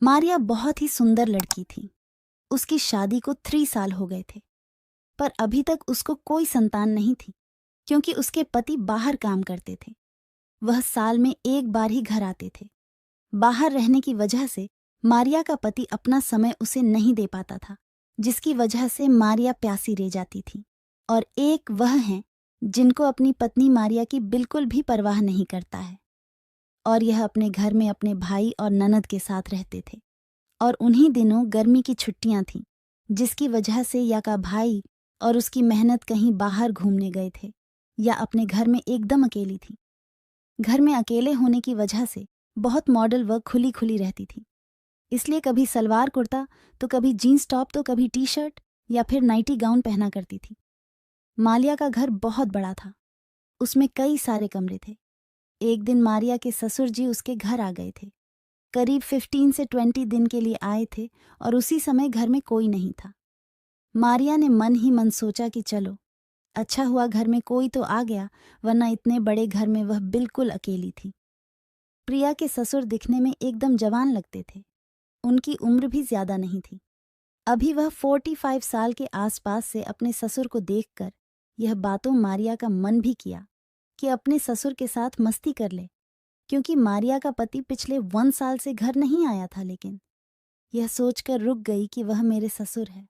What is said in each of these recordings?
मारिया बहुत ही सुंदर लड़की थी। उसकी शादी को 3 साल हो गए थे, पर अभी तक उसको कोई संतान नहीं थी, क्योंकि उसके पति बाहर काम करते थे। वह साल में एक बार ही घर आते थे। बाहर रहने की वजह से मारिया का पति अपना समय उसे नहीं दे पाता था, जिसकी वजह से मारिया प्यासी रह जाती थी। और एक वह हैं जिनको अपनी पत्नी मारिया की बिल्कुल भी परवाह नहीं करता है, और यह अपने घर में अपने भाई और ननद के साथ रहते थे। और उन्हीं दिनों गर्मी की छुट्टियां थीं, जिसकी वजह से या का भाई और उसकी मेहनत कहीं बाहर घूमने गए थे, या अपने घर में एकदम अकेली थी। घर में अकेले होने की वजह से बहुत मॉडल वर्क खुली खुली रहती थी, इसलिए कभी सलवार कुर्ता तो कभी जीन्स टॉप तो कभी टी शर्ट या फिर नाइटी गाउन पहना करती थी। मालिया का घर बहुत बड़ा था, उसमें कई सारे कमरे थे। एक दिन मारिया के ससुर जी उसके घर आ गए थे। करीब 15 से 20 दिन के लिए आए थे, और उसी समय घर में कोई नहीं था। मारिया ने मन ही मन सोचा कि चलो, अच्छा हुआ घर में कोई तो आ गया, वरना इतने बड़े घर में वह बिल्कुल अकेली थी। प्रिया के ससुर दिखने में एकदम जवान लगते थे। उनकी उम्र भी ज्यादा नहीं थी। अभी वह 45 साल के आसपास से अपने ससुर को देखकर यह बातों मारिया का मन भी किया कि अपने ससुर के साथ मस्ती कर ले, क्योंकि मारिया का पति पिछले 1 साल से घर नहीं आया था। लेकिन यह सोचकर रुक गई कि वह मेरे ससुर है।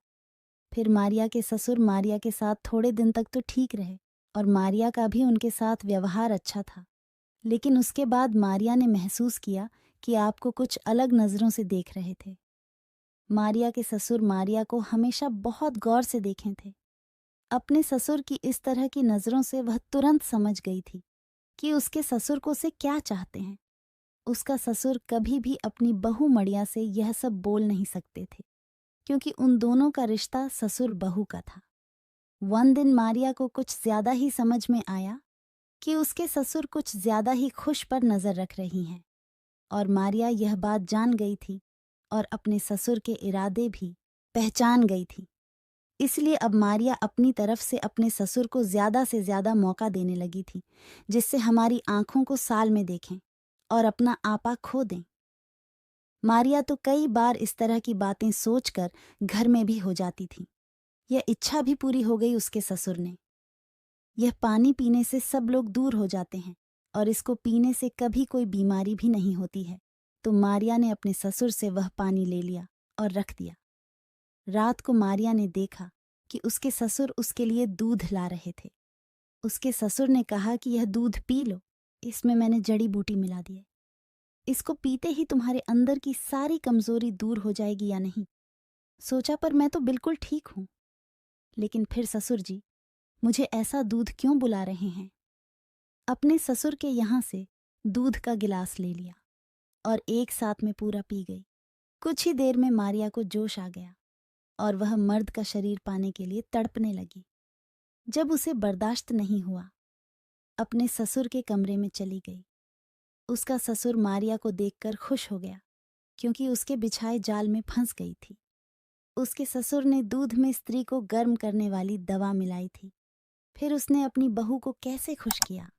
फिर मारिया के ससुर मारिया के साथ थोड़े दिन तक तो ठीक रहे, और मारिया का भी उनके साथ व्यवहार अच्छा था। लेकिन उसके बाद मारिया ने महसूस किया कि आपको कुछ अलग नज़रों से देख रहे थे। मारिया के ससुर मारिया को हमेशा बहुत गौर से देखे थे। अपने ससुर की इस तरह की नज़रों से वह तुरंत समझ गई थी कि उसके ससुर को से क्या चाहते हैं। उसका ससुर कभी भी अपनी बहू मड़िया से यह सब बोल नहीं सकते थे, क्योंकि उन दोनों का रिश्ता ससुर बहू का था। वन दिन मारिया को कुछ ज्यादा ही समझ में आया कि उसके ससुर कुछ ज्यादा ही खुश पर नजर रख रही हैं, और मारिया यह बात जान गई थी और अपने ससुर के इरादे भी पहचान गई थी। इसलिए अब मारिया अपनी तरफ से अपने ससुर को ज्यादा से ज्यादा मौका देने लगी थी, जिससे हमारी आंखों को साल में देखें और अपना आपा खो दें। मारिया तो कई बार इस तरह की बातें सोचकर घर में भी हो जाती थी। यह इच्छा भी पूरी हो गई उसके ससुर ने। यह पानी पीने से सब लोग दूर हो जाते हैं, और इसको पीने से कभी कोई बीमारी भी नहीं होती है। तो मारिया ने अपने ससुर से वह पानी ले लिया और रख दिया। रात को मारिया ने देखा कि उसके ससुर उसके लिए दूध ला रहे थे। उसके ससुर ने कहा कि यह दूध पी लो, इसमें मैंने जड़ी बूटी मिला दी है। इसको पीते ही तुम्हारे अंदर की सारी कमजोरी दूर हो जाएगी या नहीं। सोचा, पर मैं तो बिल्कुल ठीक हूं। लेकिन फिर ससुर जी मुझे ऐसा दूध क्यों बुला रहे हैं। अपने ससुर के यहाँ से दूध का गिलास ले लिया और एक साथ में पूरा पी गई। कुछ ही देर में मारिया को जोश आ गया, और वह मर्द का शरीर पाने के लिए तड़पने लगी। जब उसे बर्दाश्त नहीं हुआ, अपने ससुर के कमरे में चली गई। उसका ससुर मारिया को देखकर खुश हो गया, क्योंकि उसके बिछाए जाल में फंस गई थी। उसके ससुर ने दूध में स्त्री को गर्म करने वाली दवा मिलाई थी। फिर उसने अपनी बहू को कैसे खुश किया।